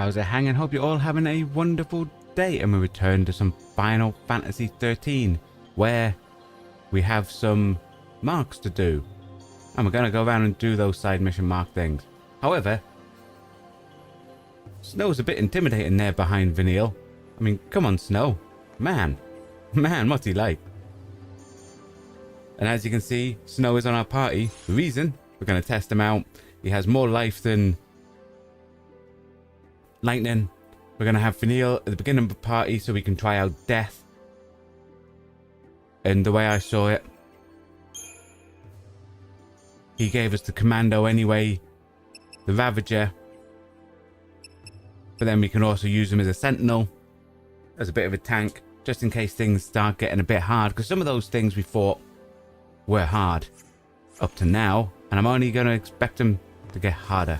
How's it hanging? Hope you're all having a wonderful day, and we return to some Final Fantasy XIII, where we have some marks to do. And we're going to go around and do those side mission mark things. However, Snow's a bit intimidating there behind Vanille. I mean, come on, Snow. Man, what's he like? And as you can see, Snow is on our party. The reason, we're going to test him out. He has more life than Lightning. We're going to have Vanille at the beginning of the party so we can try out Death. And the way I saw it, he gave us the Commando anyway, the Ravager. But then we can also use him as a Sentinel, as a bit of a tank, just in case things start getting a bit hard. Because some of those things we thought were hard up to now, and I'm only going to expect them to get harder.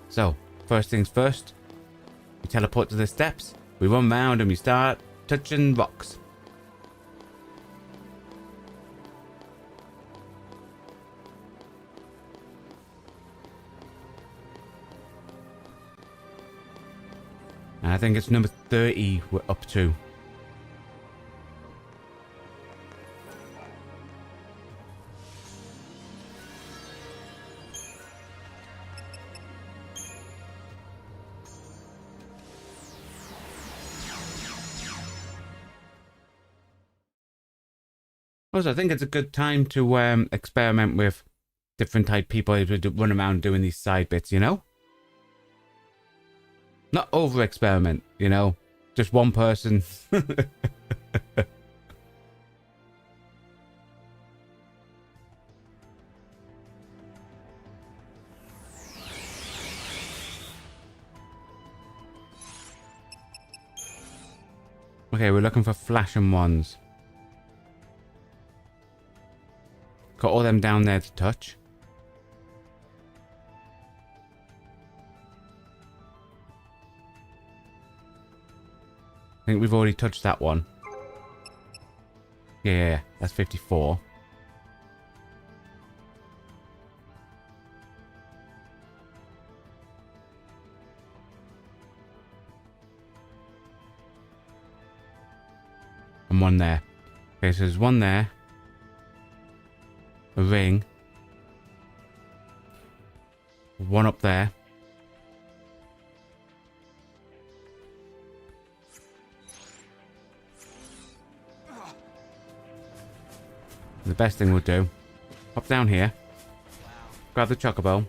So, first things first, we teleport to the steps, we run round and we start touching rocks. And I think it's number 30 we're up to. Also, I think it's a good time to experiment with different type people who run around doing these side bits, you know? Not over experiment, you know? Just one person. Okay, we're looking for flashing ones. Got all them down there to touch. I think we've already touched that one. Yeah, that's 54. And one there. Okay, so there's one there. A ring. One up there. The best thing we'll do, hop down here, grab the chocobo.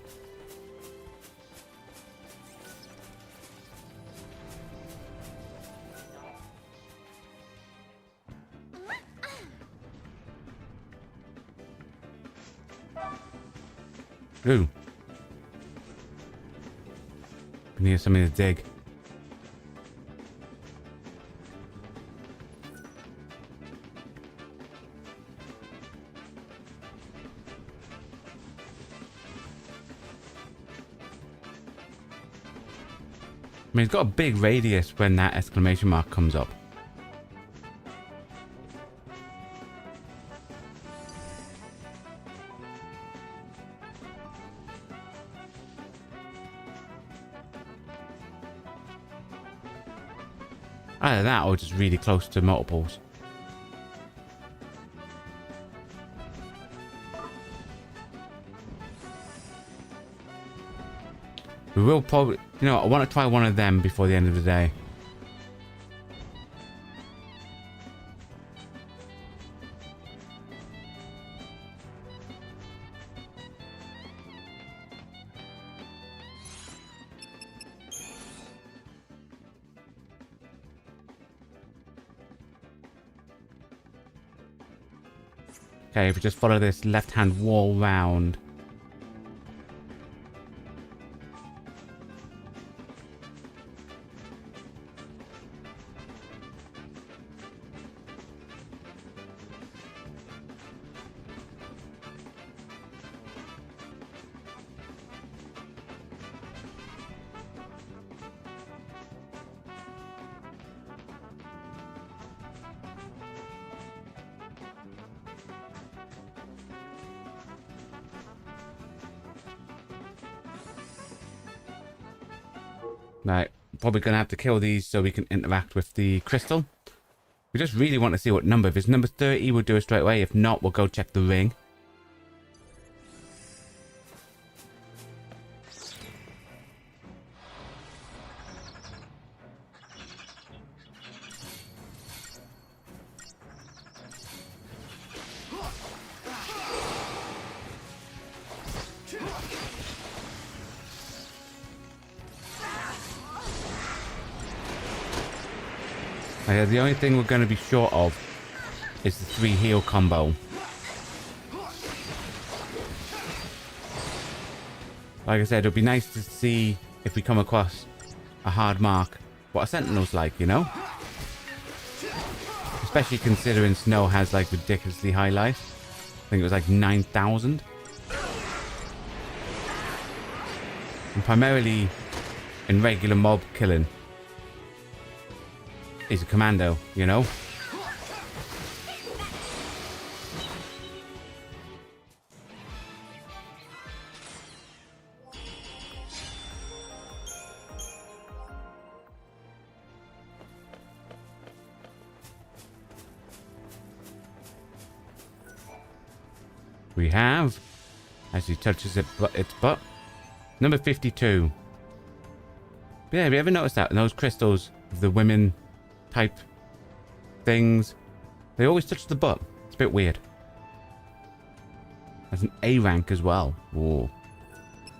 Ooh. Can hear something to dig. I mean, it's got a big radius when that exclamation mark comes up. Either that or just really close to multiples. We will probably, you know, I want to try one of them before the end of the day. Okay, if we just follow this left-hand wall round. Right, probably going to have to kill these so we can interact with the crystal. We just really want to see what number. If it's number 30, we'll do it straight away. If not, we'll go check the ring. The only thing we're going to be short of is the 3 heal combo. Like I said, it would be nice to see if we come across a hard mark what a sentinel's like, you know? Especially considering Snow has like ridiculously high life. I think it was like 9,000. And primarily in regular mob killing. He's a commando, you know? We have, as he touches its butt, number 52. Yeah, have you ever noticed that? Those crystals of the women type things, they always touch the butt. It's a bit weird. That's an A rank as well. Whoa.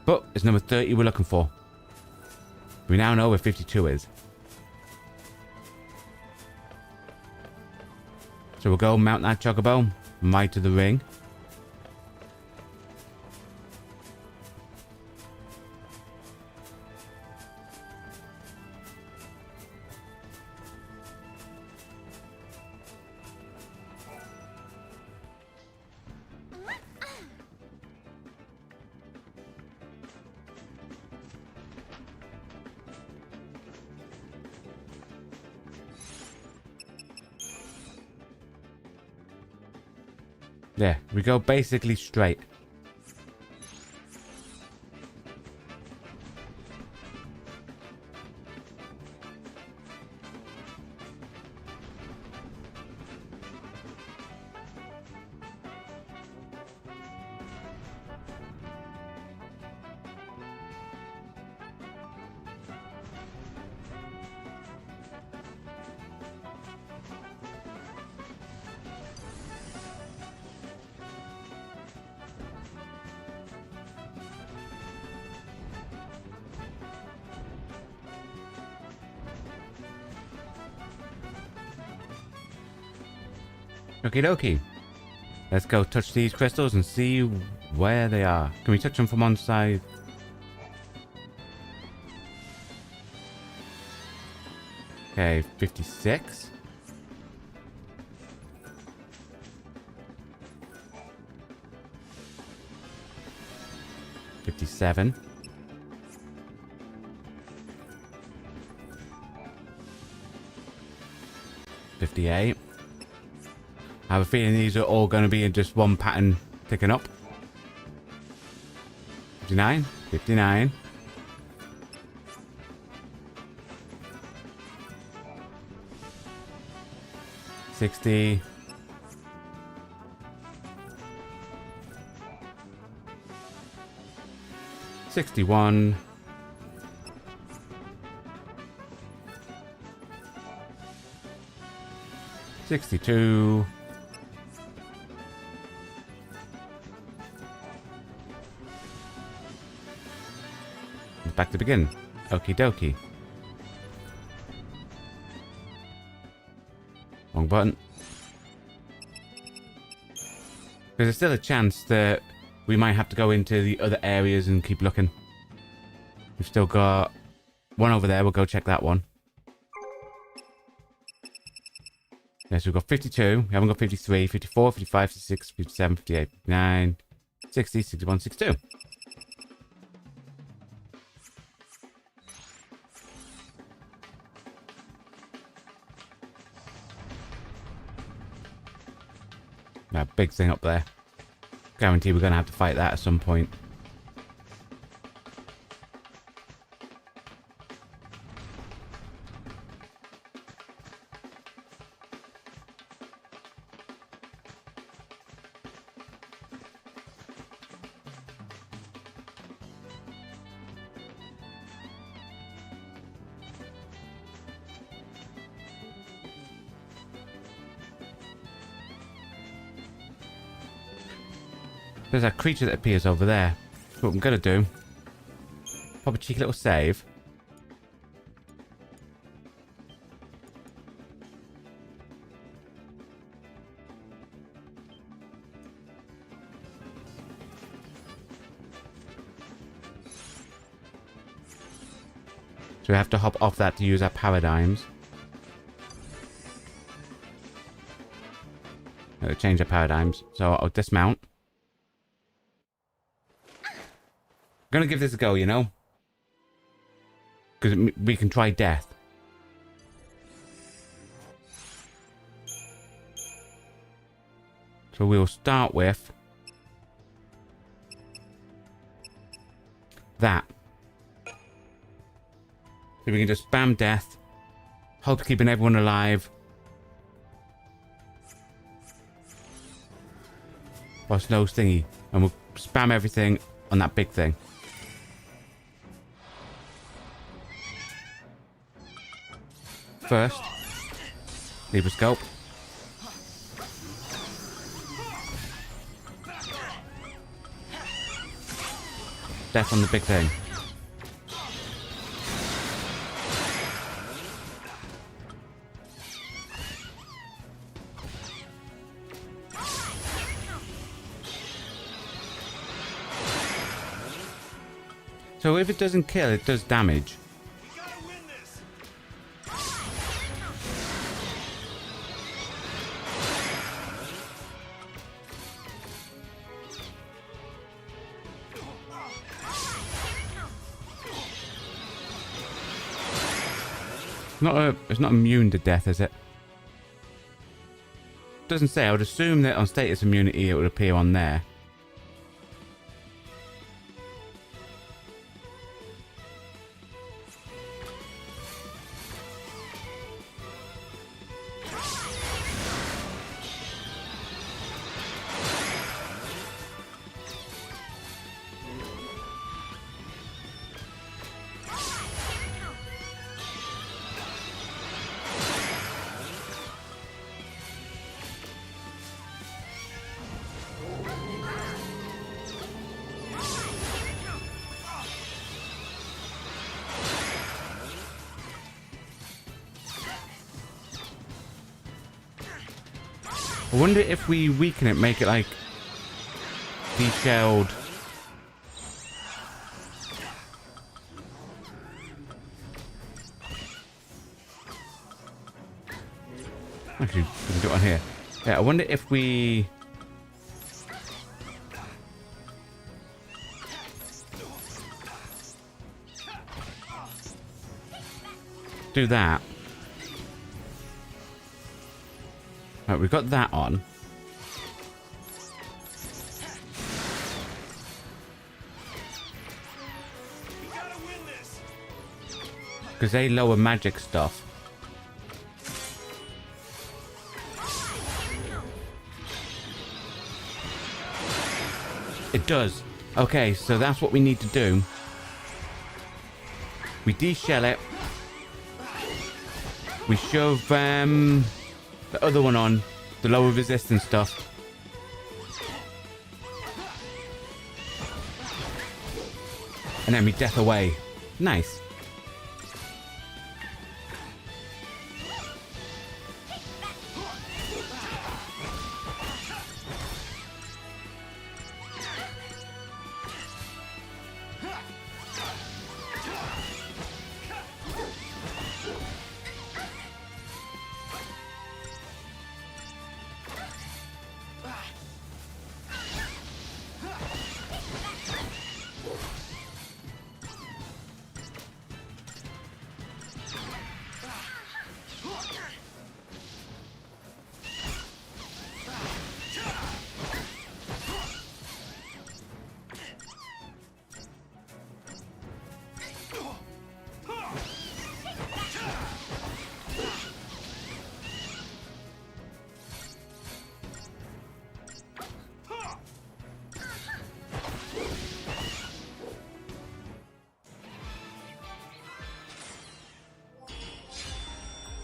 But it's number 30 we're looking for. We now know where 52 is. So we'll go mount that chocobo, might to the ring. There, we go basically straight. Okie dokie. Let's go touch these crystals and see where they are. Can we touch them from one side? Okay, 56. $57. $58. I have a feeling these are all going to be in just one pattern ticking up. 59, 59. $60. $61. $62. Back to begin. Okie dokie. Wrong button. There's still a chance that we might have to go into the other areas and keep looking. We've still got one over there. We'll go check that one. Yes, we've got 52. We haven't got 53, 54, 55, 56, 57, 58, 59, 60, 61, 62. That big thing up there. Guarantee we're going to have to fight that at some point. There's a creature that appears over there. What I'm gonna do. Pop a cheeky little save. So we have to hop off that to use our paradigms. Change our paradigms. So I'll dismount. I'm gonna give this a go, you know? Because we can try death. So we'll start with that. So we can just spam death. Hope keeping everyone alive. Or Snow's thingy. And we'll spam everything on that big thing. First, Libra Scope. Death on the big thing. So if it doesn't kill, it does damage. It's not immune to death, is it? Doesn't say. I would assume that on status immunity it would appear on there. I wonder if we weaken it, make it like de-shelled. Actually, we can do it on here. Yeah, I wonder if we do that. Right, we've got that on. Because they lower magic stuff. It does. Okay, so that's what we need to do. We de-shell it. We shove the other one on, the lower resistance stuff. And then we death away. Nice.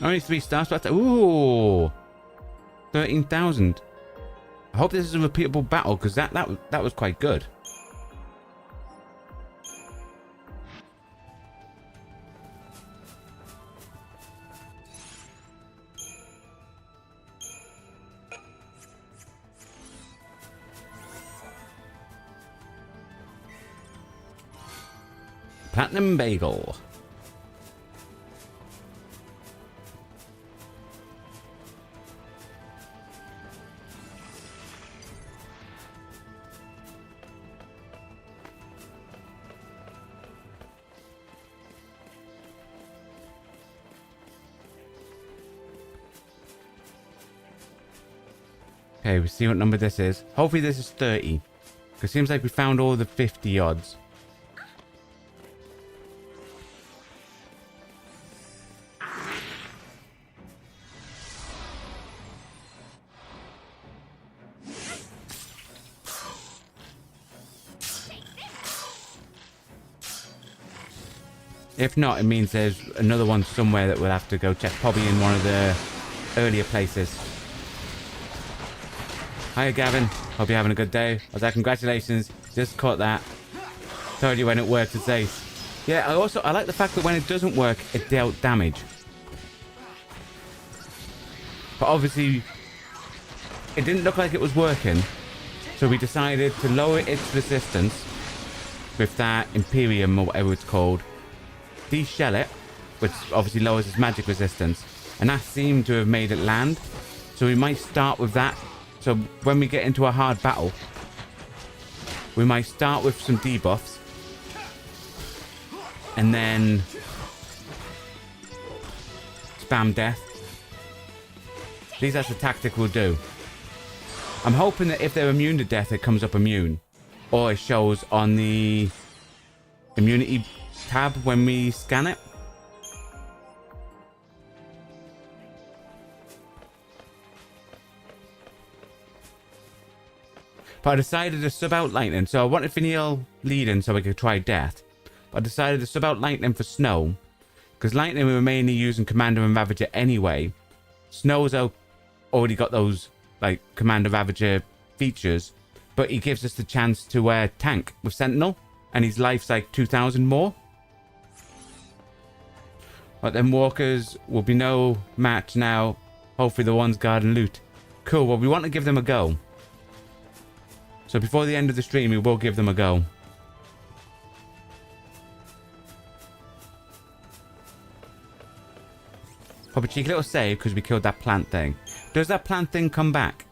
Only 3 stars, but ooh, 13,000. I hope this is a repeatable battle, because that was quite good. Platinum Bagel. Okay, we see what number this is. Hopefully this is 30. Because it seems like we found all the 50 odds. If not, it means there's another one somewhere that we'll have to go check. Probably in one of the earlier places. Hiya, Gavin. Hope you're having a good day. I was like, congratulations. Just caught that. Told you when it worked, it's ace. Yeah, I like the fact that when it doesn't work, it dealt damage. But obviously, it didn't look like it was working. So we decided to lower its resistance with that Imperium or whatever it's called. De-shell it, which obviously lowers its magic resistance, and that seemed to have made it land. So we might start with that. So when we get into a hard battle, we might start with some debuffs and then spam death. At least that's the tactic we'll do. I'm hoping that if they're immune to death, it comes up immune, or it shows on the immunity tab when we scan it. But I decided to sub out lightning. So I wanted Finial leading so I could try death. But I decided to sub out lightning for snow, because lightning we were mainly using Commander and Ravager anyway. Snow's already got those like Commander Ravager features, but he gives us the chance to tank with Sentinel, and his life's like 2,000 more. But then walkers will be no match now. Hopefully the ones guard and loot. Cool, well we want to give them a go. So before the end of the stream, we will give them a go. Pop a cheeky little save because we killed that plant thing. Does that plant thing come back?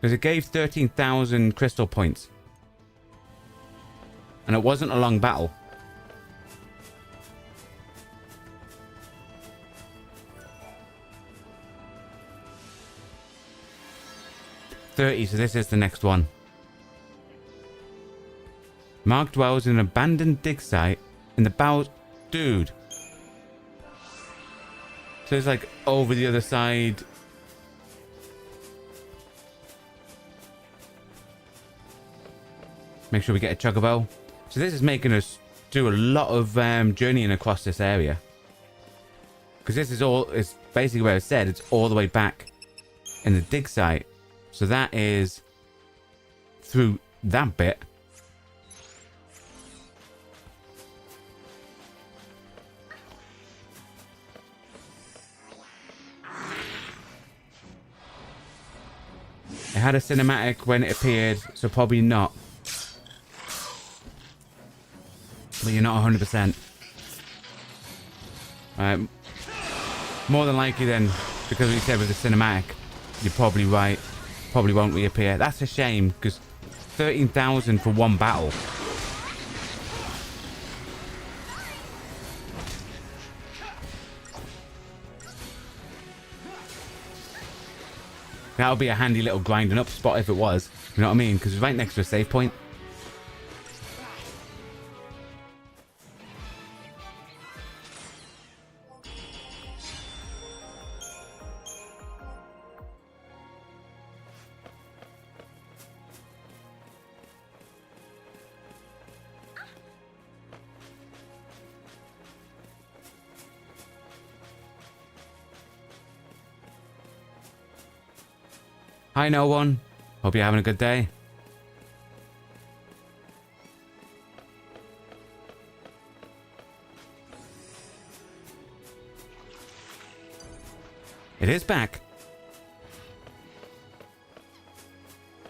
Because it gave 13,000 crystal points. And it wasn't a long battle. So this is the next one. Mark dwells in an abandoned dig site in the bowels. Dude. So it's like over the other side. Make sure we get a chocobo. So this is making us do a lot of journeying across this area. Because this is all, it's basically where it said, it's all the way back in the dig site. So that is through that bit. It had a cinematic when it appeared, so probably not. But you're not 100%. More than likely then, because we said with the cinematic, you're probably right. Probably won't reappear. That's a shame, because 13,000 for one battle. That would be a handy little grinding up spot if it was. You know what I mean? Because it's right next to a save point. Hi, no one. Hope you're having a good day. It is back.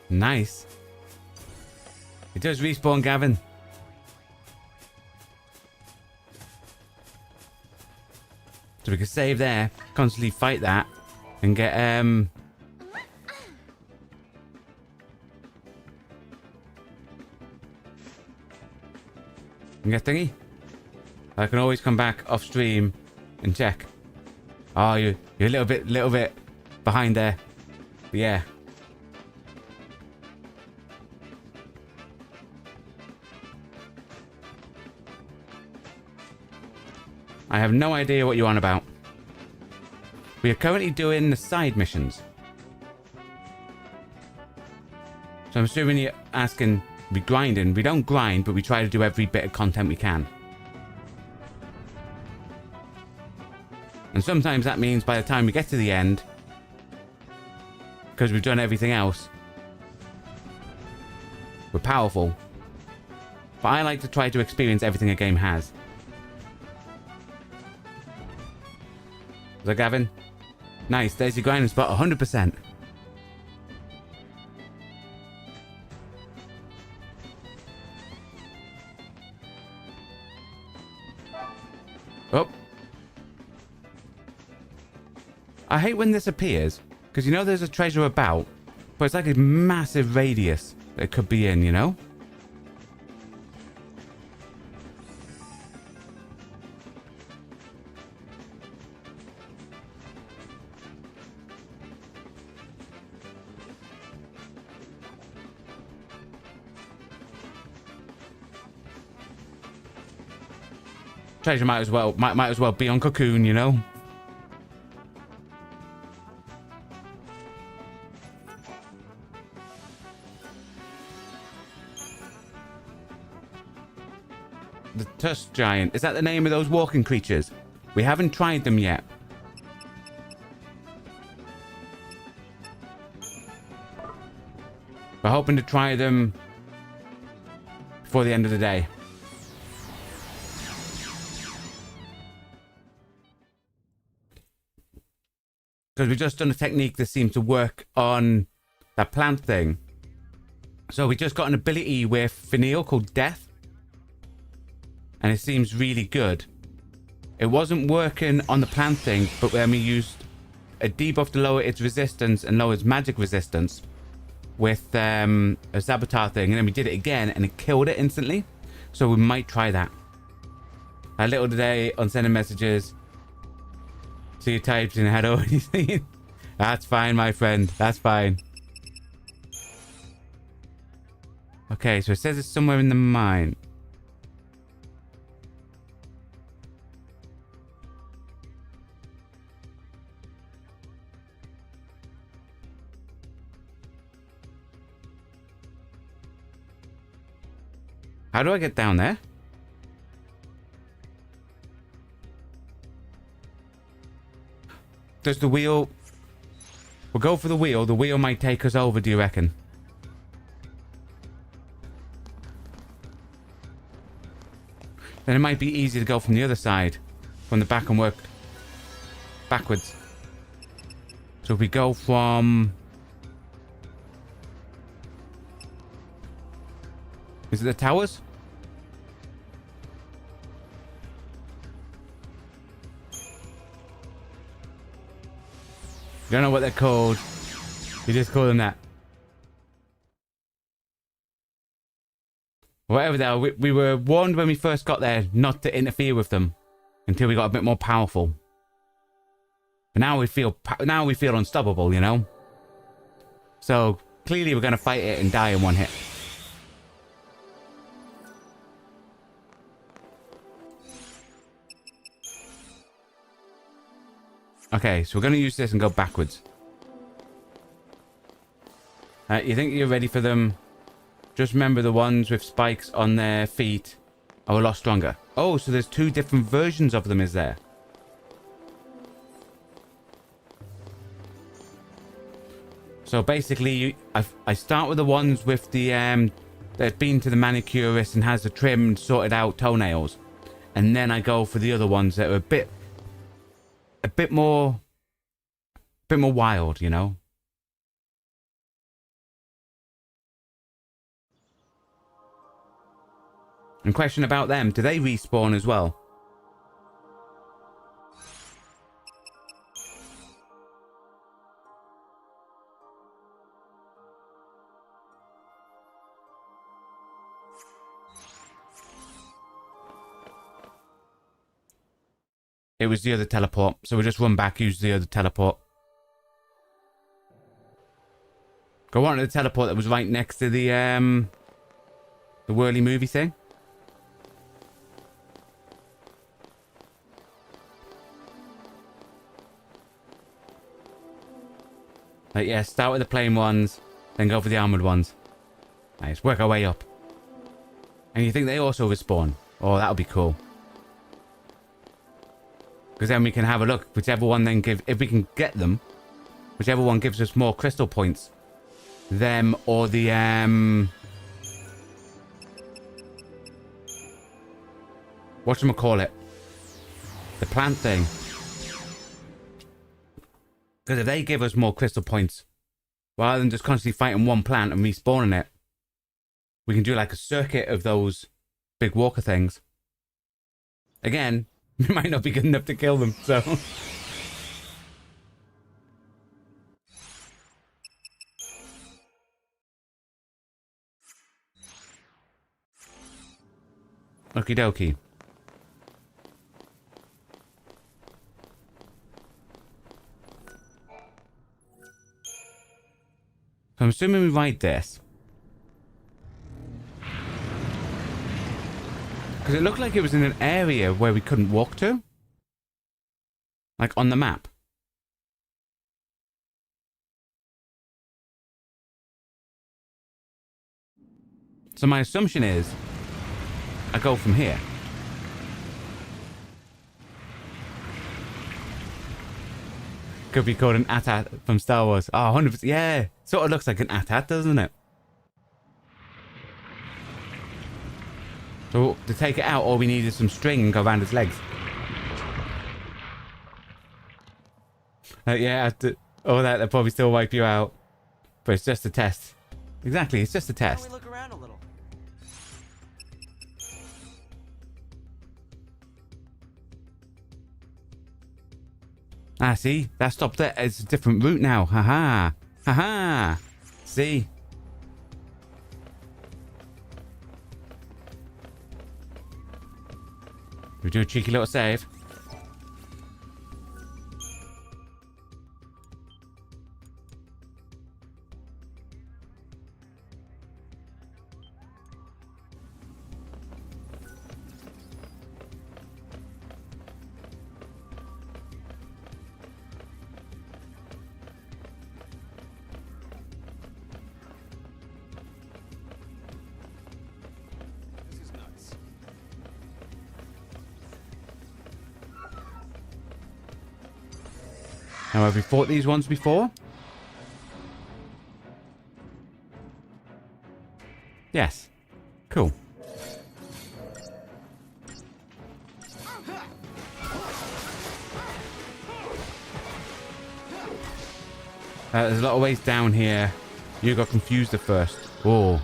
Nice. It does respawn, Gavin. So we can save there, constantly fight that, and get and get thingy. I can always come back off stream and check. Oh, you're a little bit behind there. But yeah. I have no idea what you're on about. We are currently doing the side missions. So I'm assuming you're asking, we grinding. We don't grind, but we try to do every bit of content we can. And sometimes that means by the time we get to the end, because we've done everything else, we're powerful. But I like to try to experience everything a game has. Is that Gavin? Nice, there's your grinding spot, 100%. Oh. I hate when this appears, because you know there's a treasure about, but it's like a massive radius that it could be in, you know? Treasure might as well be on Cocoon, you know? The Tusk Giant. Is that the name of those walking creatures? We haven't tried them yet. We're hoping to try them before the end of the day. Because we've just done a technique that seems to work on that plant thing. So we just got an ability with Finale called Death. And it seems really good. It wasn't working on the plant thing, but when we used a debuff to lower its resistance and lower its magic resistance with a saboteur thing, and then we did it again and it killed it instantly. So we might try that. A little today on sending messages. So you typed and had already seen. That's fine, my friend. That's fine. Okay, so it says it's somewhere in the mine. How do I get down there? Does the wheel... We'll go for the wheel. The wheel might take us over, do you reckon? Then it might be easy to go from the other side. From the back and work backwards. So if we go from... Is it the towers? You don't know what they're called. You just call them that. Whatever they are, we were warned when we first got there not to interfere with them until we got a bit more powerful. But now we feel unstoppable, you know? So clearly we're going to fight it and die in one hit. Okay, so we're going to use this and go backwards. You think you're ready for them? Just remember the ones with spikes on their feet are a lot stronger. Oh, so there's two different versions of them, is there? So basically, I start with the ones with the that's been to the manicurist and has the trimmed, sorted out toenails, and then I go for the other ones that are a bit more wild, you know. And question about them: do they respawn as well? It was the other teleport, so we just run back, use the other teleport. Go on to the teleport that was right next to the whirly movie thing. Like, yeah, start with the plain ones, then go for the armored ones. Nice, work our way up. And you think they also respawn? Oh, that would be cool. Because then we can have a look. Whichever one then give, if we can get them, whichever one gives us more crystal points, them or the whatchamacallit, the plant thing. Because if they give us more crystal points, rather than just constantly fighting one plant and respawning it, we can do like a circuit of those big walker things. Again, we might not be good enough to kill them, so. Okie dokie. So I'm assuming we ride this. Because it looked like it was in an area where we couldn't walk to. Like on the map. So my assumption is I go from here. Could be called an AT-AT from Star Wars. Oh, 100%. Yeah. Sort of looks like an AT-AT, doesn't it? So to take it out, all we need is some string and go around its legs. Yeah, all that, they'll probably still wipe you out. But it's just a test. Exactly, it's just a test. Why don't we look around a little? Ah, see? That stopped there. It's a different route now. Haha. Haha. See? We do a cheeky little save. Now, have we fought these ones before? Yes. Cool. There's a lot of ways down here. You got confused at first. Oh.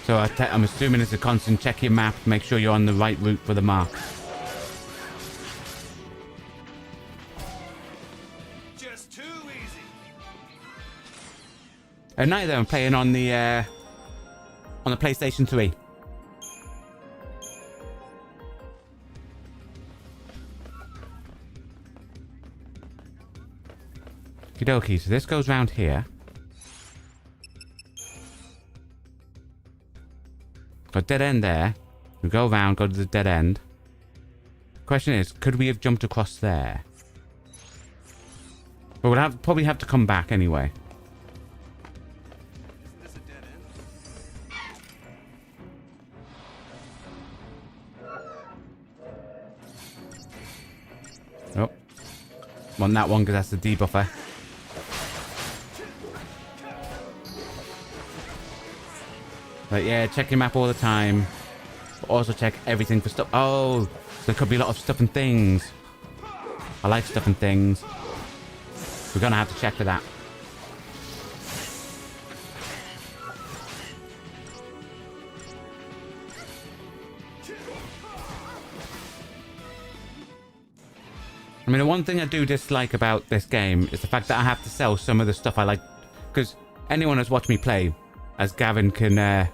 So I'm assuming it's a constant check your map, make sure you're on the right route for the mark. Just too easy. And neither I'm playing on the PlayStation 3. Okie dokie, so this goes round here. Got dead end there. We go around, go to the dead end. Question is, could we have jumped across there? But we'll probably have to come back anyway. Isn't this a dead end? Oh, Want that one because that's the debuffer. But yeah, check your map all the time. But also check everything for stuff. Oh, there could be a lot of stuff and things. I like stuff and things. We're gonna have to check for that. I mean, the one thing I do dislike about this game is the fact that I have to sell some of the stuff I like. Because anyone who's watched me play, as Gavin can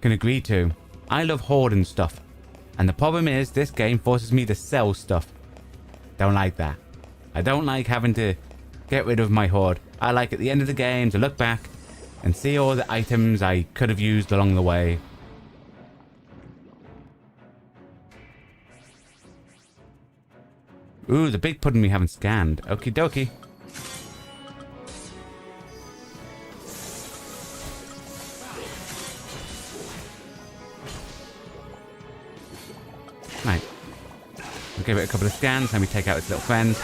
agree to, I love hoarding stuff. And the problem is, this game forces me to sell stuff. Don't like that. I don't like having to get rid of my hoard. I like at the end of the game to look back and see all the items I could have used along the way. Ooh, the big pudding we haven't scanned. Okie dokie. Right. We'll give it a couple of scans and we take out its little friends.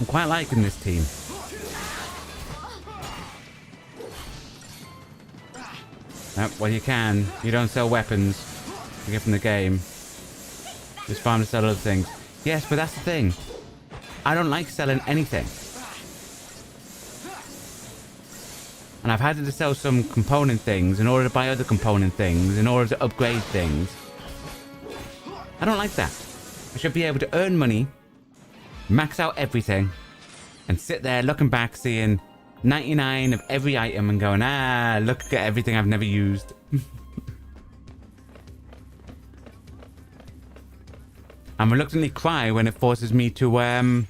I'm quite liking this team. Well, you can. You don't sell weapons you get from the game. Just farm to sell other things. Yes, but that's the thing. I don't like selling anything. And I've had to sell some component things in order to buy other component things, in order to upgrade things. I don't like that. I should be able to earn money, max out everything, and sit there looking back, seeing 99 of every item and going, ah, look at everything I've never used. And reluctantly cry when it forces me to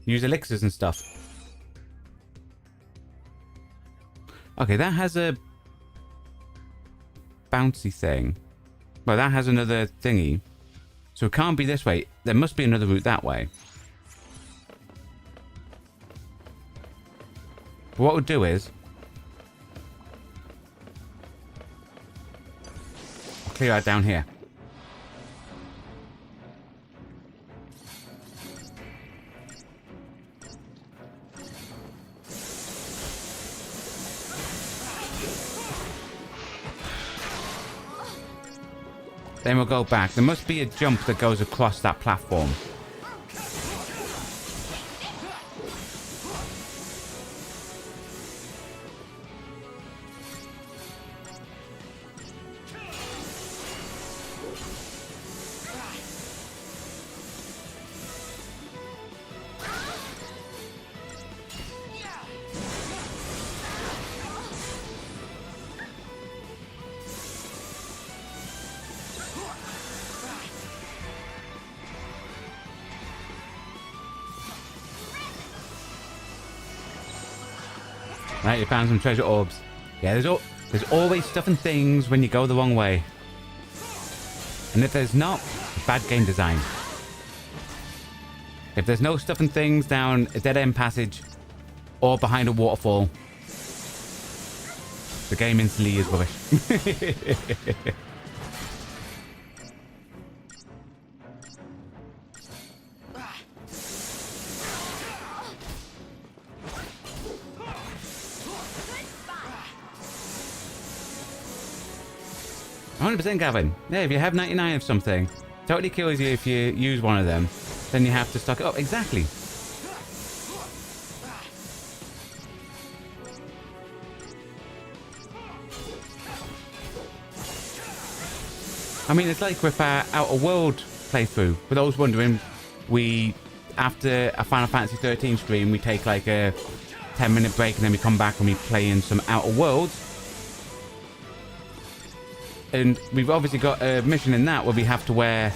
use elixirs and stuff. Okay, that has a bouncy thing. Well, that has another thingy. So it can't be this way. There must be another route that way. But what we'll do is I'll clear out down here. Then we'll go back. There must be a jump that goes across that platform. Right, you found some treasure orbs. Yeah, there's always stuff and things when you go the wrong way. And if there's not, bad game design. If there's no stuff and things down a dead-end passage or behind a waterfall, the game instantly is rubbish. 100% Gavin. Yeah, if you have 99 of something, totally kills you if you use one of them. Then you have to stock it up. Exactly. I mean, it's like with our Outer World playthrough. For those wondering, after a Final Fantasy XIII stream, we take like a 10-minute break, and then we come back and we play in some Outer Worlds. And we've obviously got a mission in that where we have to wear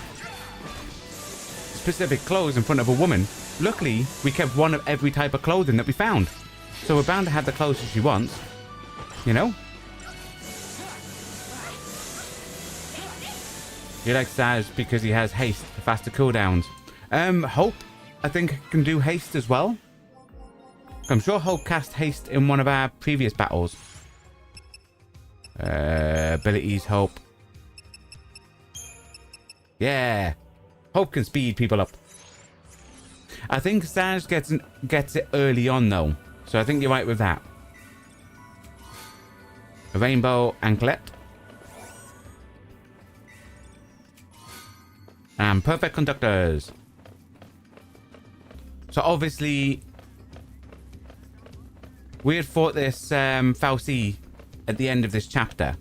specific clothes in front of a woman. Luckily, we kept one of every type of clothing that we found. So we're bound to have the clothes that she wants. You know? You like Saz because he has haste, faster cooldowns. Hope, I think, can do haste as well. I'm sure Hope cast haste in one of our previous battles. Abilities, Hope. Yeah. Hope can speed people up. I think Saz gets it early on, though. So I think you're right with that. A rainbow anklet. And perfect conductors. So obviously, we had fought this Fauci at the end of this chapter,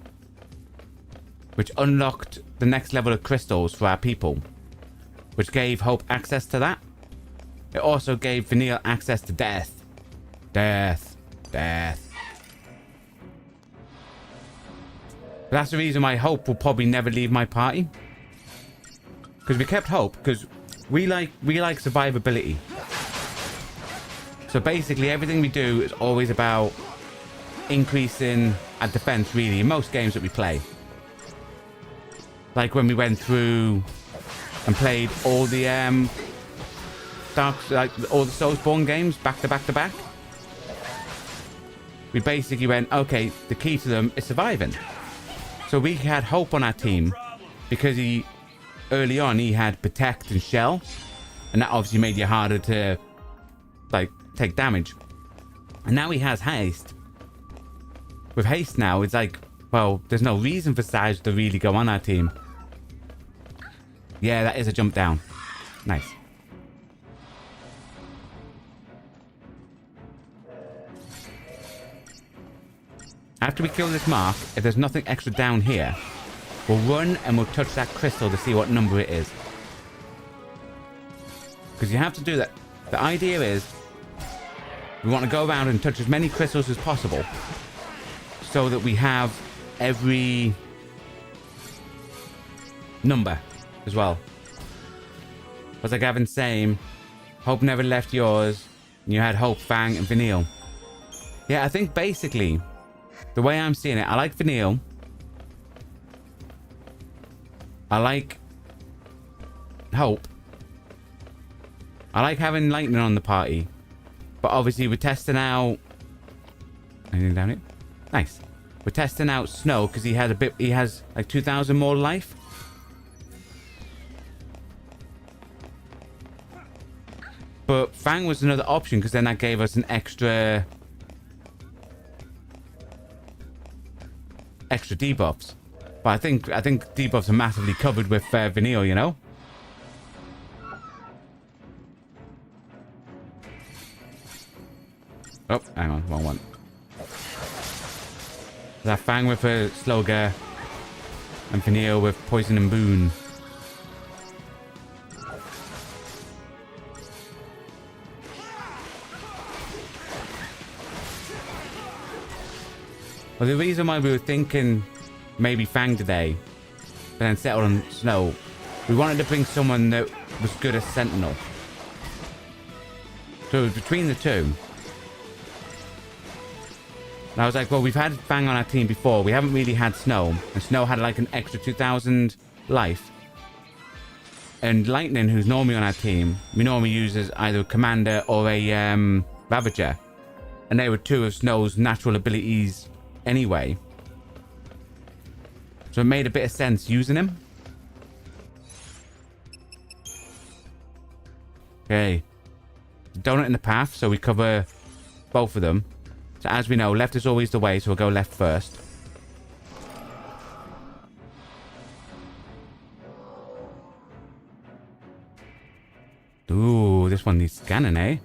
which unlocked the next level of crystals for our people, which gave Hope access to that. It also gave Vanille access to death. Death. Death. That's the reason why Hope will probably never leave my party. Because we kept Hope, because we like survivability. So basically everything we do is always about increasing our defense, really, in most games that we play. Like when we went through and played all the all the Soulsborne games back to back to back. We basically went, okay, the key to them is surviving. So we had Hope on our team because early on he had Protect and Shell, and that obviously made you harder to take damage. And now he has Haste. With Haste now, it's like, well, there's no reason for Saj to really go on our team. Yeah, that is a jump down. Nice. After we kill this mark, if there's nothing extra down here, we'll run and we'll touch that crystal to see what number it is. Because you have to do that. The idea is we want to go around and touch as many crystals as possible so that we have every number as well. Was like Gavin saying, Hope never left yours. And you had Hope, Fang, and Vanille. Yeah, I think basically the way I'm seeing it, I like Vanille. I like Hope. I like having Lightning on the party. But obviously we're testing out... Anything down here? Nice. We're testing out Snow because he has like 2,000 more life. But Fang was another option because then that gave us an extra debuffs. But I think debuffs are massively covered with Vanille, you know? Oh, hang on, wrong one. That Fang with a Slogger and Vanille with Poison and Boon. Well, the reason why we were thinking maybe Fang today, but then settled on Snow, we wanted to bring someone that was good as Sentinel. So it was between the two. And I was like, well, we've had Fang on our team before. We haven't really had Snow. And Snow had like an extra 2,000 life. And Lightning, who's normally on our team, we normally use as either a Commander or a Ravager. And they were two of Snow's natural abilities anyway. So it made a bit of sense using him. Okay. Donut in the path, so we cover both of them. So as we know, left is always the way, so we'll go left first. Ooh, this one needs scanning, eh?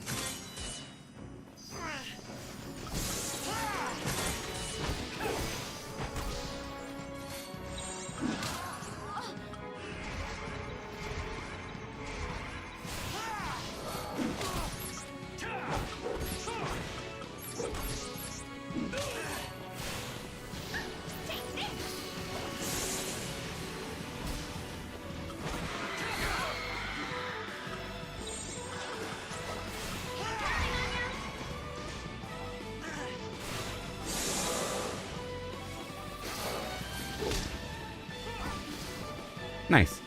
Nice.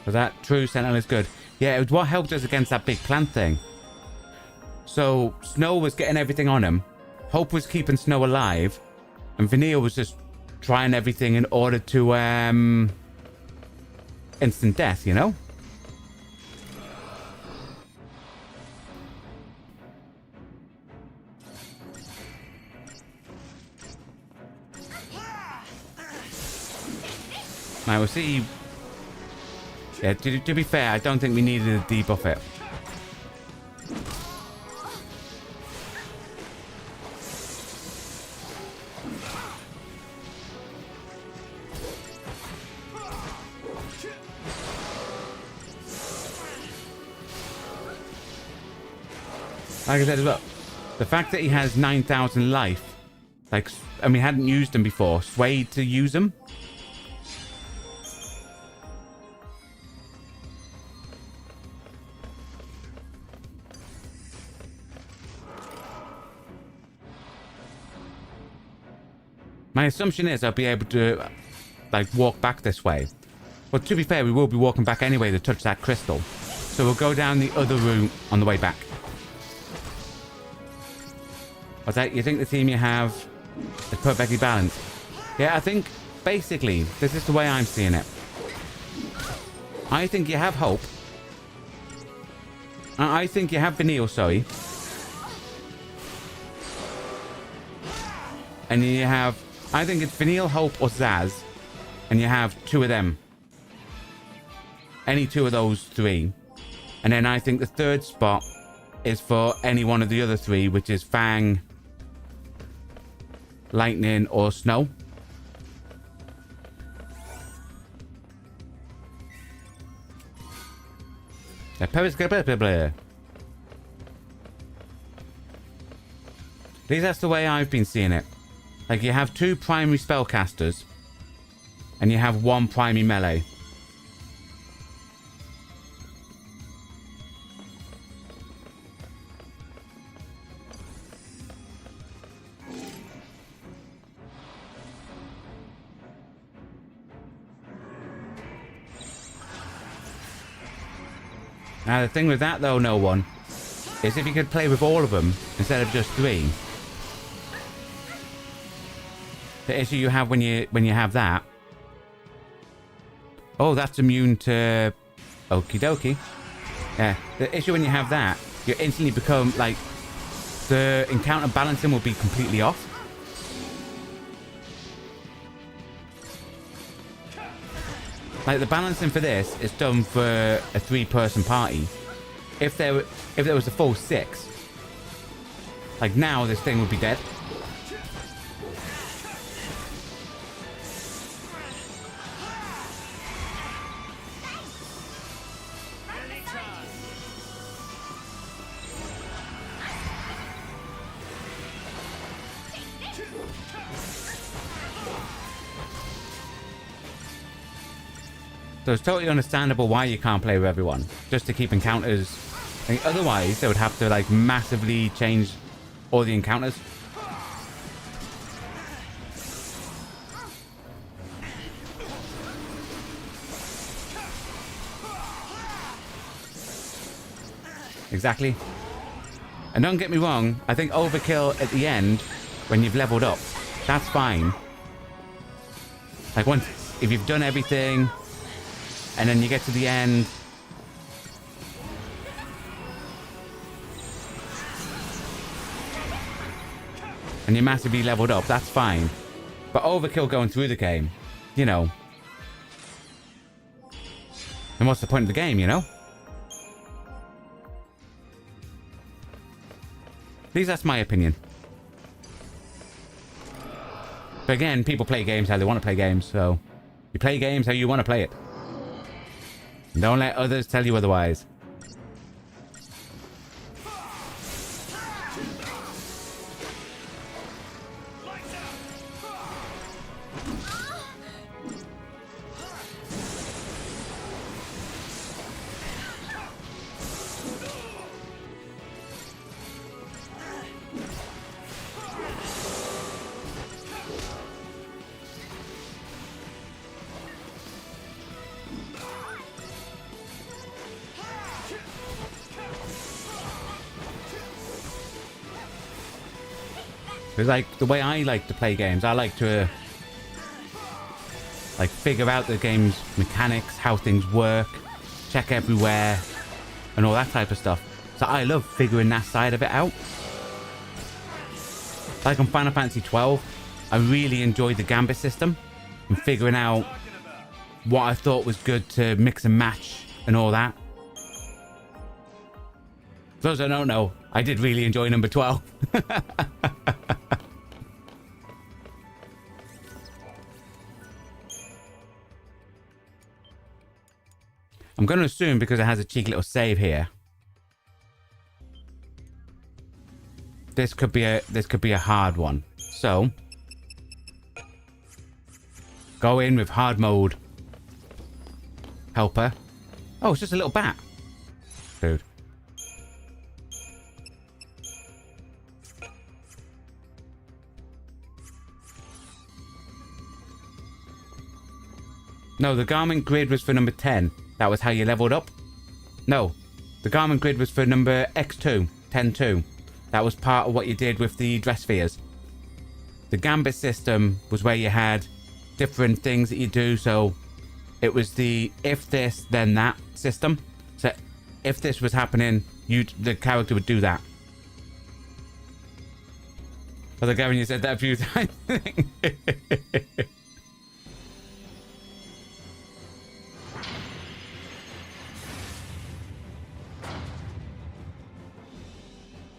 So that true sentinel is good. Yeah, it was what helped us against that big plant thing. So Snow was getting everything on him. Hope was keeping Snow alive. And Vanille was just trying everything in order to instant death, you know? Now we'll see. Yeah, to be fair, I don't think we needed to debuff it. Like I said as well, the fact that he has 9,000 life, like, and we hadn't used him before, swayed to use him. My assumption is I'll be able to, like, walk back this way. But to be fair, we will be walking back anyway to touch that crystal. So we'll go down the other route on the way back. What's that? You think the team you have is perfectly balanced? Yeah, I think, basically, this is the way I'm seeing it. I think you have Hope. I think you have Vanille, sorry. And you have... I think it's Vanille, Hope, or Zaz. And you have two of them. Any two of those three. And then I think the third spot is for any one of the other three, which is Fang, Lightning, or Snow. At least that's the way I've been seeing it. Like, you have two primary spellcasters, and you have one primary melee. Now, the thing with that, though, no one, is if you could play with all of them instead of just three. The issue you have when you have that. Oh, that's immune to... Okie dokie. Yeah, the issue when you have that, you instantly become, like... The encounter balancing will be completely off. Like, the balancing for this is done for a 3-person party. If there was a full 6, like, now this thing would be dead. So it's totally understandable why you can't play with everyone, just to keep encounters. Like, otherwise, they would have to, like, massively change all the encounters. Exactly. And don't get me wrong, I think overkill at the end, when you've leveled up, that's fine. Like, once, if you've done everything, and then you get to the end, and you're massively leveled up, that's fine. But overkill going through the game, you know. And what's the point of the game, you know? At least that's my opinion. But again, people play games how they want to play games, so you play games how you want to play it. Don't let others tell you otherwise. It's like the way I like to play games. I like to like figure out the game's mechanics, how things work, check everywhere, and all that type of stuff. So I love figuring that side of it out. Like on Final Fantasy XII, I really enjoyed the gambit system and figuring out what I thought was good to mix and match and all that. For those that don't know, I did really enjoy number 12. I'm going to assume because it has a cheeky little save here, this could be a hard one. So go in with hard mode. Helper. Oh, it's just a little bat. Dude. No, the garment grid was for number 10. That was how you leveled up. No, the garment grid was for number X2, 10-2. That was part of what you did with the dress spheres. The gambit system was where you had different things that you do. So it was the if this, then that system. So if this was happening, the character would do that. Although Gavin, you said that a few times.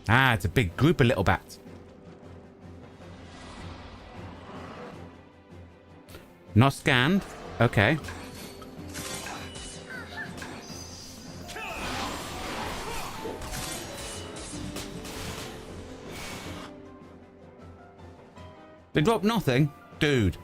Ah, it's a big group of little bats. Not scanned. Okay. They dropped nothing? Dude.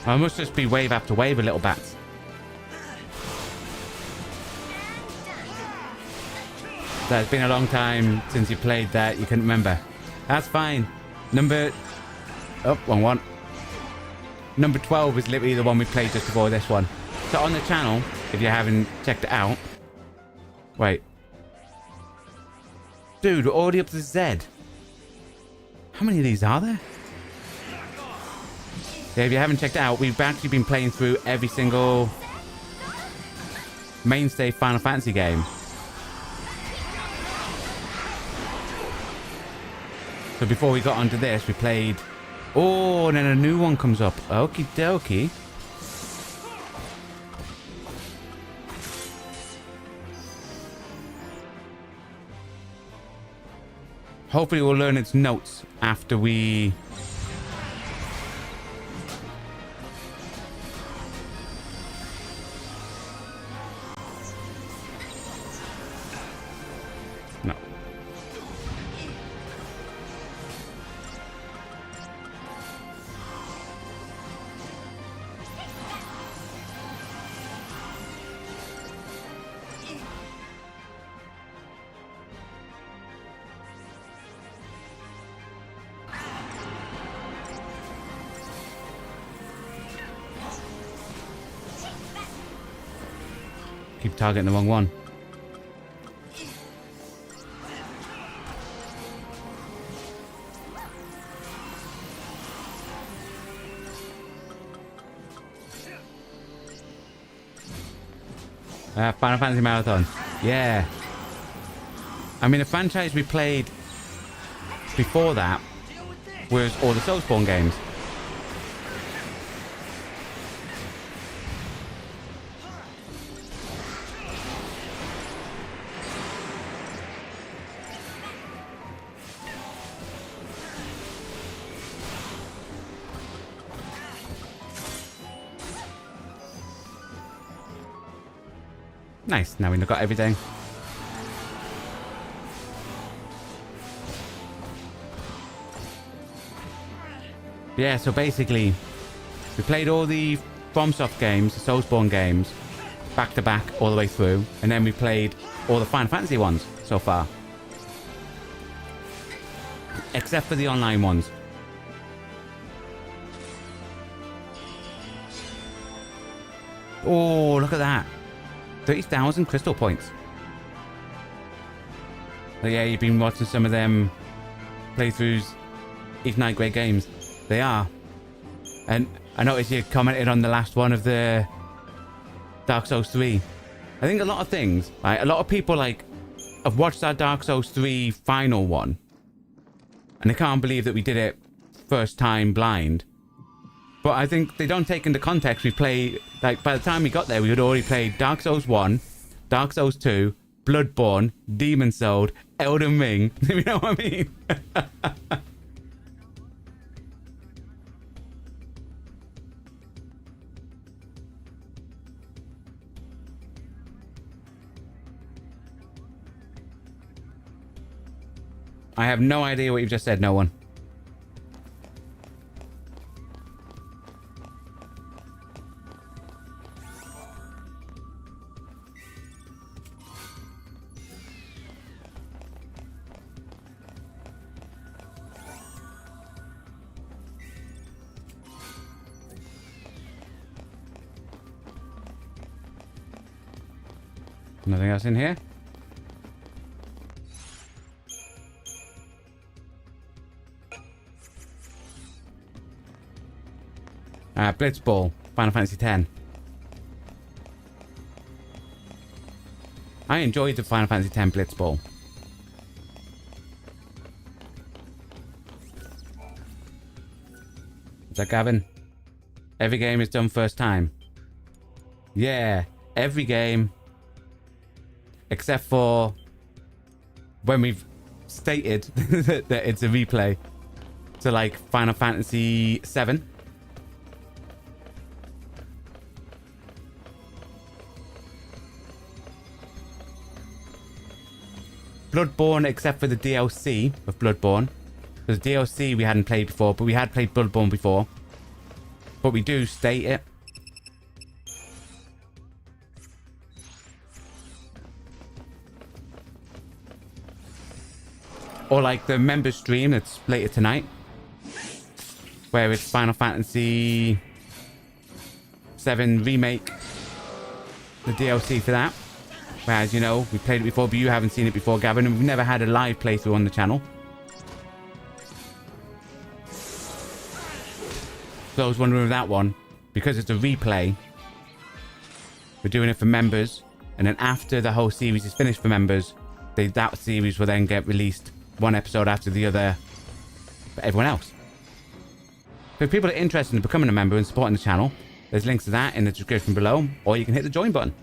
I must just be wave after wave of little bats. So it's been a long time since you played that. You couldn't remember. That's fine. Number... Oh, wrong one. Number 12 is literally the one we played just before this one. So on the channel, if you haven't checked it out... Wait. Dude, we're already up to Z. How many of these are there? Yeah, if you haven't checked it out, we've actually been playing through every single mainstay Final Fantasy game. So before we got onto this, we played... Oh, and then a new one comes up. Okie dokie. Hopefully we'll learn its notes after we... No. Keep targeting the wrong one. Final Fantasy Marathon. Yeah. I mean, the franchise we played before that was all the Soulspawn games. Nice, now we've got everything. Yeah, so basically, we played all the FromSoft games, the Soulspawn games, back to back all the way through. And then we played all the Final Fantasy ones so far. Except for the online ones. Oh, look at that. 30,000 crystal points. Oh, yeah, you've been watching some of them playthroughs. Even night great games. They are. And I noticed you commented on the last one of the Dark Souls 3. I think a lot of things, right? A lot of people like have watched that Dark Souls 3 final one. And they can't believe that we did it first time blind. But I think they don't take into context we play, like, by the time we got there, we had already played Dark Souls 1, Dark Souls 2, Bloodborne, Demon Soul, Elden Ring. You know what I mean? I have no idea what you've just said, no one. Nothing else in here? Blitzball, Final Fantasy X. I enjoyed the Final Fantasy X Blitzball. Is that Gavin? Every game is done first time. Yeah, every game. Except for when we've stated that it's a replay. So like Final Fantasy VII. Bloodborne, except for the DLC of Bloodborne. Because DLC we hadn't played before, but we had played Bloodborne before. But we do state it. Or like the members stream that's later tonight. Where it's Final Fantasy VII Remake. The DLC for that. Whereas, you know, we played it before, but you haven't seen it before, Gavin. And we've never had a live playthrough on the channel. So I was wondering with that one, because it's a replay, we're doing it for members. And then after the whole series is finished for members, that series will then get released one episode after the other for everyone else. So if people are interested in becoming a member and supporting the channel, there's links to that in the description below, or you can hit the join button.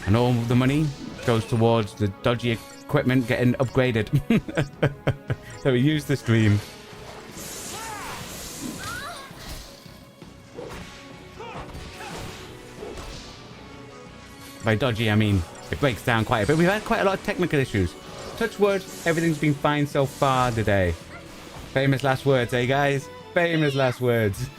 And all the money goes towards the dodgy equipment getting upgraded. So we use the stream. By dodgy, I mean it breaks down quite a bit. We've had quite a lot of technical issues. Touch wood, everything's been fine so far today. Famous last words, eh guys? Famous last words.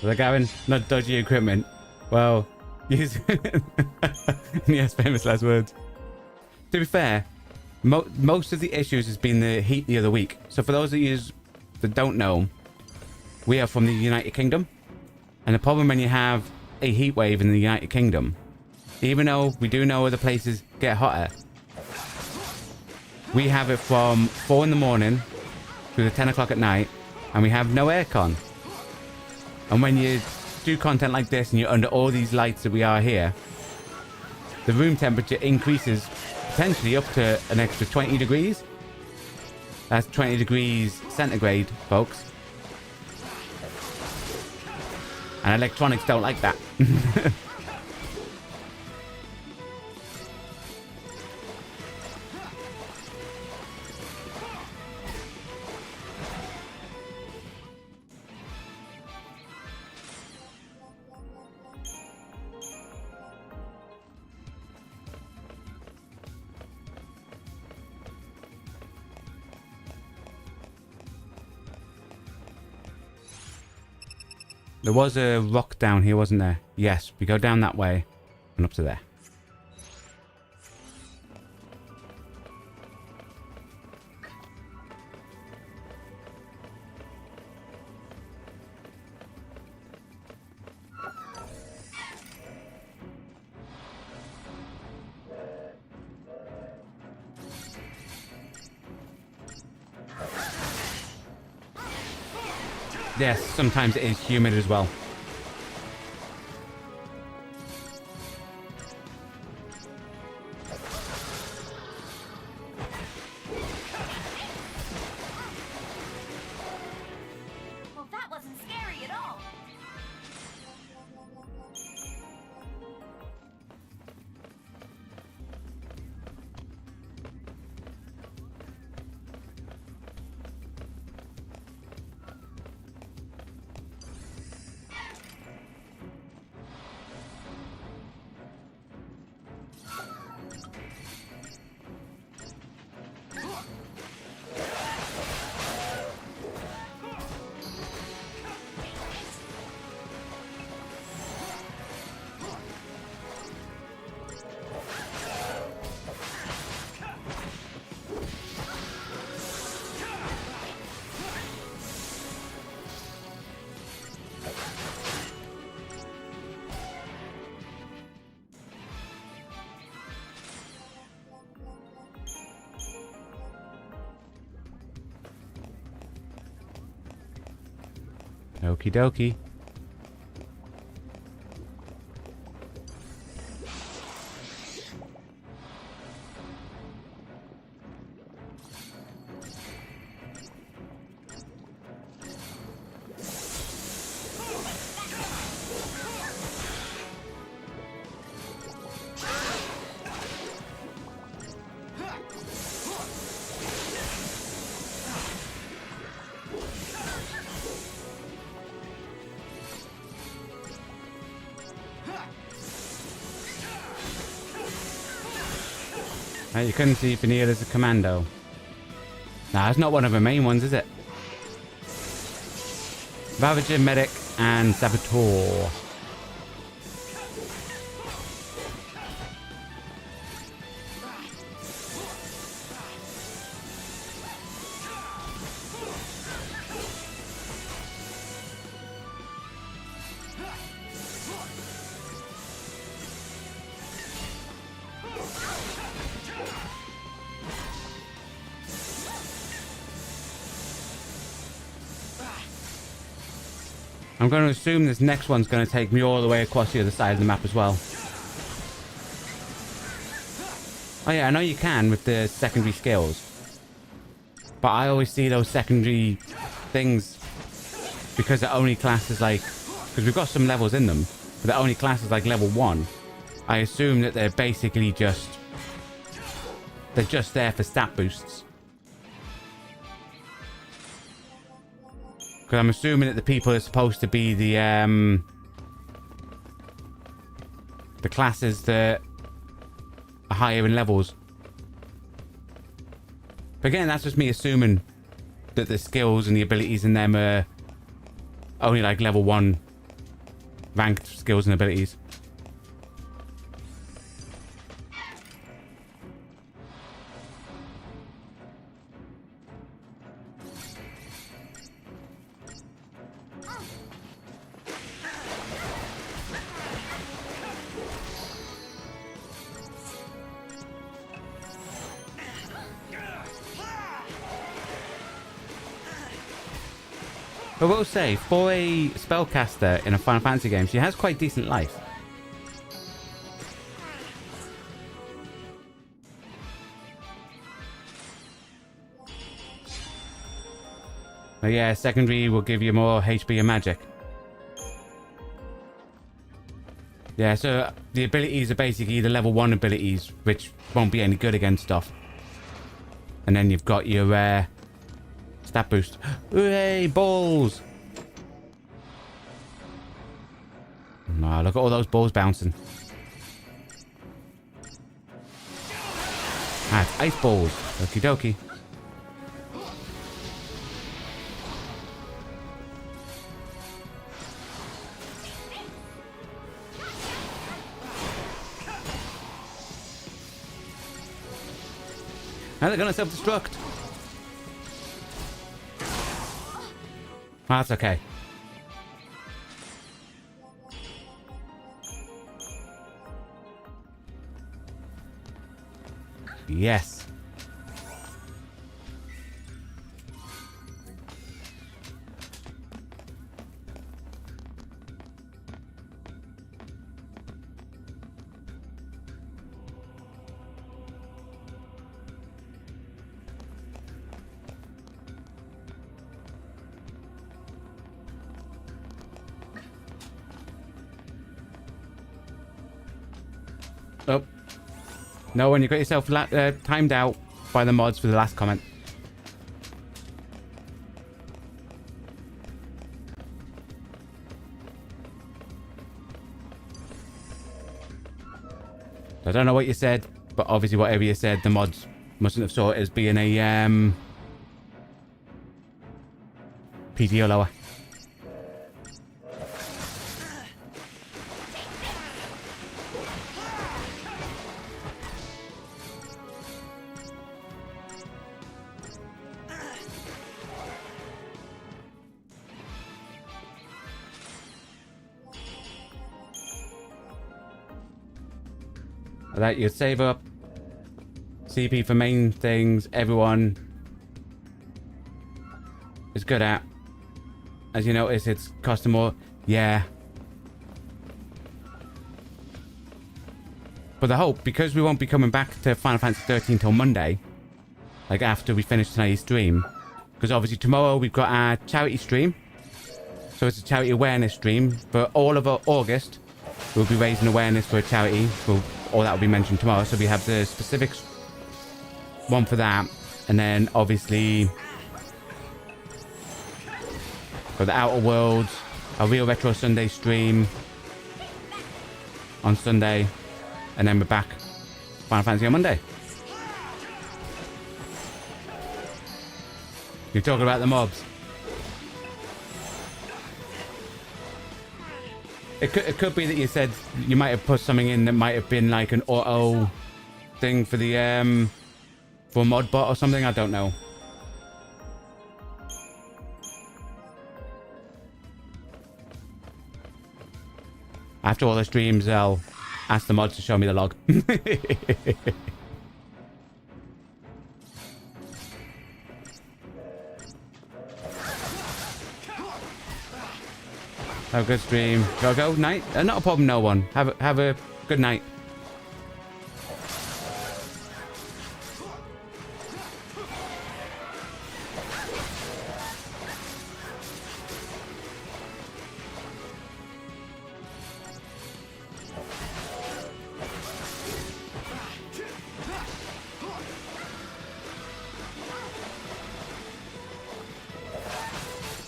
Like Gavin, not dodgy equipment. Well, use yes, famous last words. To be fair, most of the issues has been the heat the other week. So for those of you that don't know, we are from the United Kingdom, and the problem when you have a heat wave in the United Kingdom, even though we do know other places get hotter, we have it from 4 in the morning through the 10 o'clock at night And we have no aircon. And when you do content like this and you're under all these lights that we are here, the room temperature increases potentially up to an extra 20 degrees. That's 20 degrees centigrade, folks. And electronics don't like that. There was a rock down here, wasn't there? Yes, we go down that way and up to there. Yes, sometimes it is humid as well. Well, that wasn't scary at all. Okie dokie. You couldn't see Vanille as a commando. Nah, it's not one of the main ones, is it? Ravager, Medic, and Saboteur. I'm going to assume this next one's going to take me all the way across the other side of the map as well. Oh yeah, I know you can with the secondary skills. But I always see those secondary things because it only classes like... Because we've got some levels in them, but they're only classes like level 1. I assume that they're basically just... They're just there for stat boosts. Because I'm assuming that the people are supposed to be the classes that are higher in levels. But again, that's just me assuming that the skills and the abilities in them are only like level 1 ranked skills and abilities. I will say, for a spellcaster in a Final Fantasy game, she has quite decent life. But yeah, secondary will give you more HP and magic. Yeah, so the abilities are basically the level 1 abilities, which won't be any good against stuff. And then you've got your stat boost. Hooray, balls! Nah, look at all those balls bouncing. Ah, it's ice balls. Okie dokie. Now they're gonna self-destruct. That's okay. Yes. Oh. No one, you got yourself timed out by the mods for the last comment. I don't know what you said, but obviously whatever you said, the mods mustn't have saw it as being a PTO lower. That you save up CP for main things everyone is good at. As you notice, it's costing more. Yeah. But the hope, because we won't be coming back to Final Fantasy XIII till Monday, like after we finish tonight's stream, because obviously tomorrow we've got our charity stream. So it's a charity awareness stream. For all of August, we'll be raising awareness for a charity. All that will be mentioned tomorrow. So we have the specifics one for that. And then obviously for the Outer Worlds, a Real Retro Sunday stream on Sunday. And then we're back Final Fantasy on Monday. You're talking about the mobs. It could be that you said you might have put something in that might have been like an auto thing for the for mod bot or something. I don't know. After all the streams, I'll ask the mods to show me the log. Have a good stream. Go night. Not a problem. No one. Have a good night.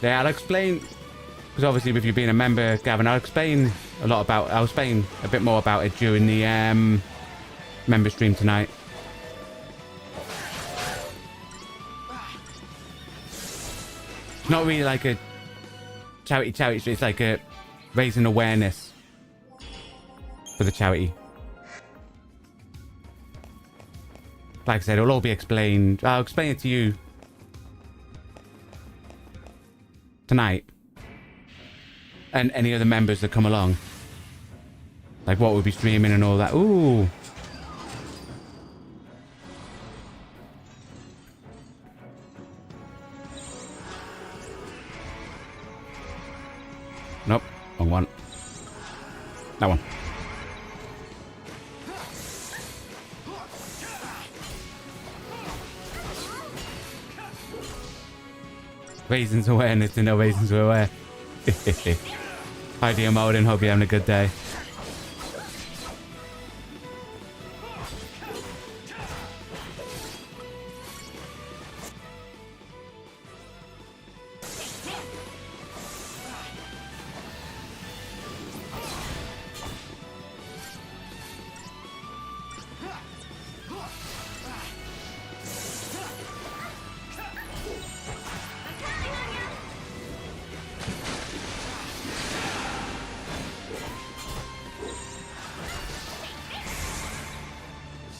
Yeah, I'll explain. Because obviously with you being a member, Gavin, I'll explain a bit more about it during the member stream tonight. It's not really like a charity. It's like a raising awareness for the charity. Like I said, it'll all be explained. I'll explain it to you tonight. And any other members that come along. Like what we'll be streaming and all that. Ooh. Nope. Wrong one. That one. Raisins awareness to no raisins were aware. Hi dear Modin, hope you're having a good day.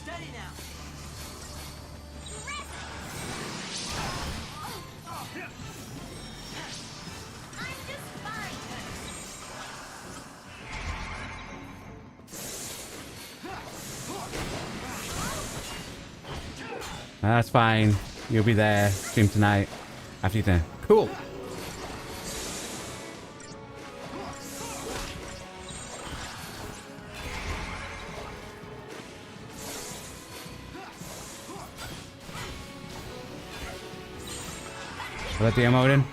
Steady now. I'm just fine. That's fine. You'll be there. Stream tonight. After you dinner. Cool. Hello, dear Modin.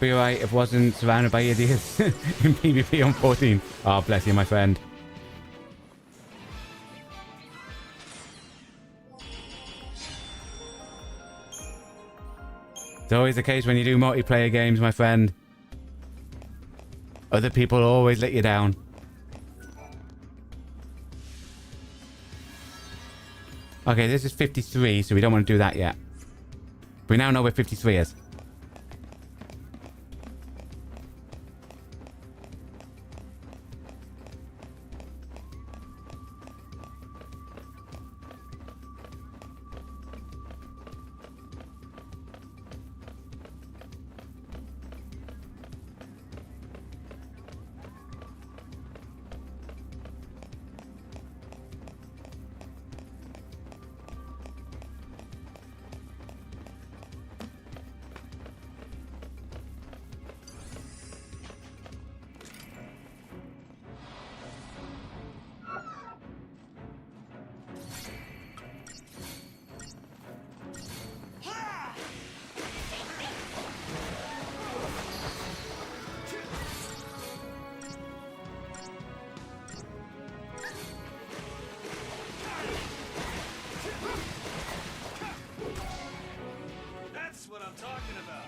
Be alright if wasn't surrounded by idiots in PvP on 14. Oh, bless you, my friend. It's always the case when you do multiplayer games, my friend. Other people always let you down. Okay, this is 53, so we don't want to do that yet. We now know where 53 is. That's what I'm talking about.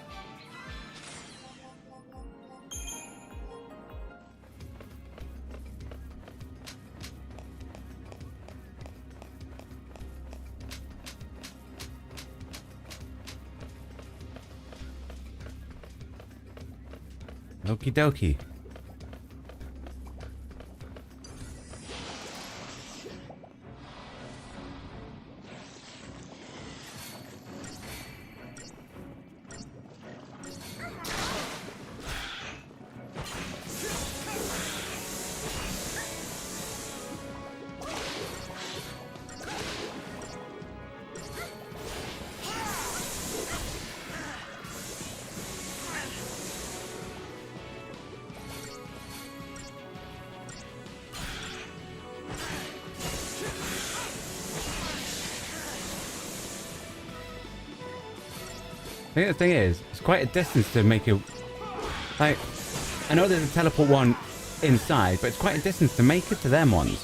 Okie dokie. I think the thing is, it's quite a distance to make it. Like, I know there's a teleport one inside, but it's quite a distance to make it to them ones.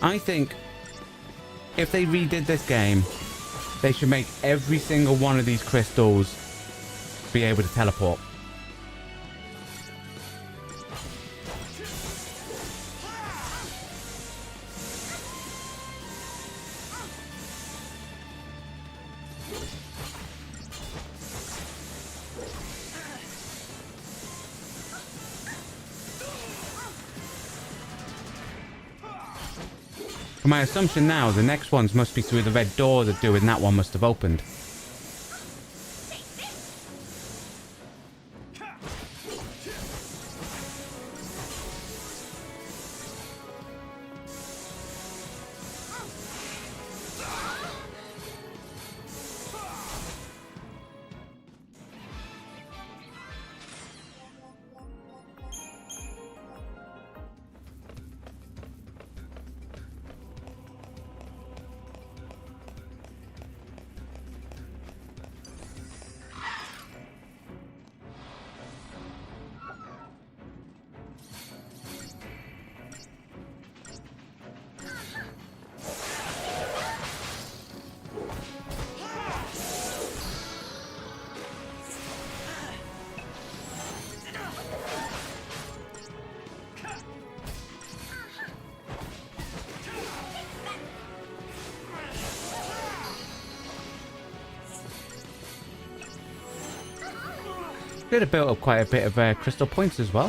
I think if they redid this game, they should make every single one of these crystals be able to teleport. For my assumption now, the next ones must be through the red door that doing that one must have opened. good. It built up quite a bit of crystal points as well.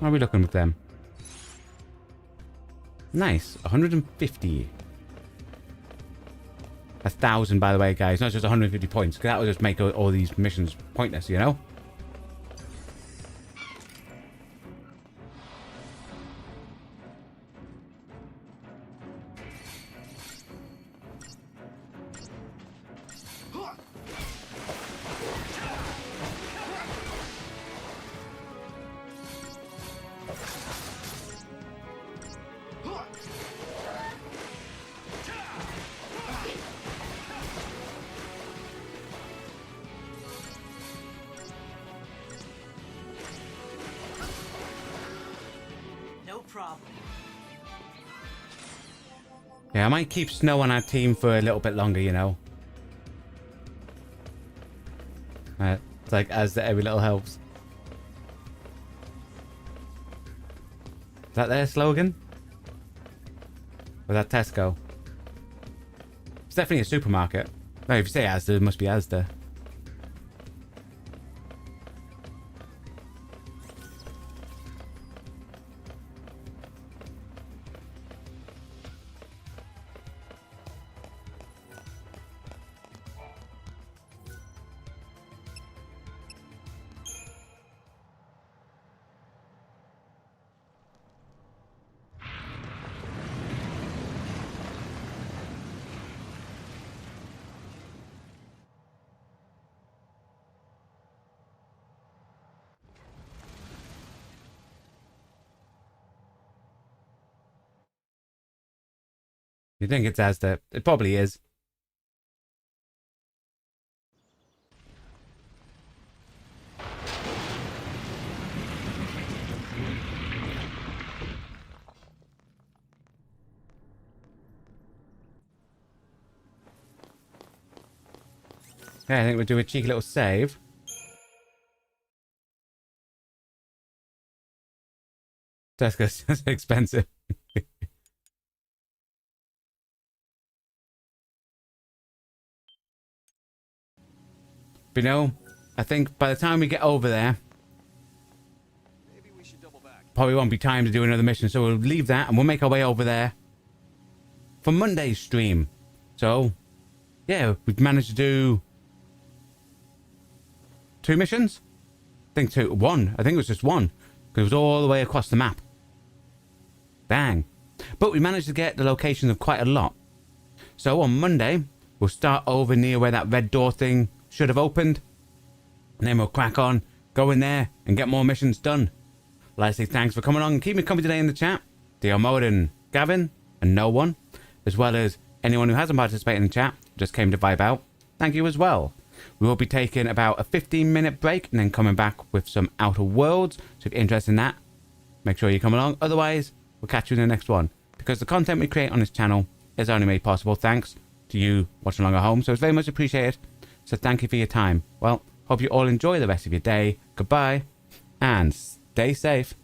How are we looking with them? Nice. 150. 1,000, by the way, guys. Not just 150 points. Because that will just make all these missions pointless, you know? Yeah, I might keep Snow on our team for a little bit longer, you know. It's like, as every little helps. Is that their slogan? Or is that Tesco? It's definitely a supermarket. No, if you say Asda, it must be Asda. You think it's Asda? It probably is. Okay, I think we'll do a cheeky little save. Tesco's just expensive. But you know, I think by the time we get over there, Maybe we should double back. probably won't be time to do another mission. So we'll leave that and we'll make our way over there for Monday's stream. So, yeah, we've managed to do 2 missions. I think 2. 1. I think it was just 1. Because it was all the way across the map. Bang. But we managed to get the locations of quite a lot. So on Monday, we'll start over near where that red door thing should have opened. And then we'll crack on, go in there, and get more missions done. I'd like to say thanks for coming on and keeping me company today in the chat. Diomode and Gavin, and no one. As well as anyone who hasn't participated in the chat, just came to vibe out. Thank you as well. We will be taking about a 15-minute break and then coming back with some Outer Worlds. So if you're interested in that, make sure you come along. Otherwise, we'll catch you in the next one. Because the content we create on this channel is only made possible thanks to you watching along at home. So it's very much appreciated. So thank you for your time. Well, hope you all enjoy the rest of your day. Goodbye and stay safe.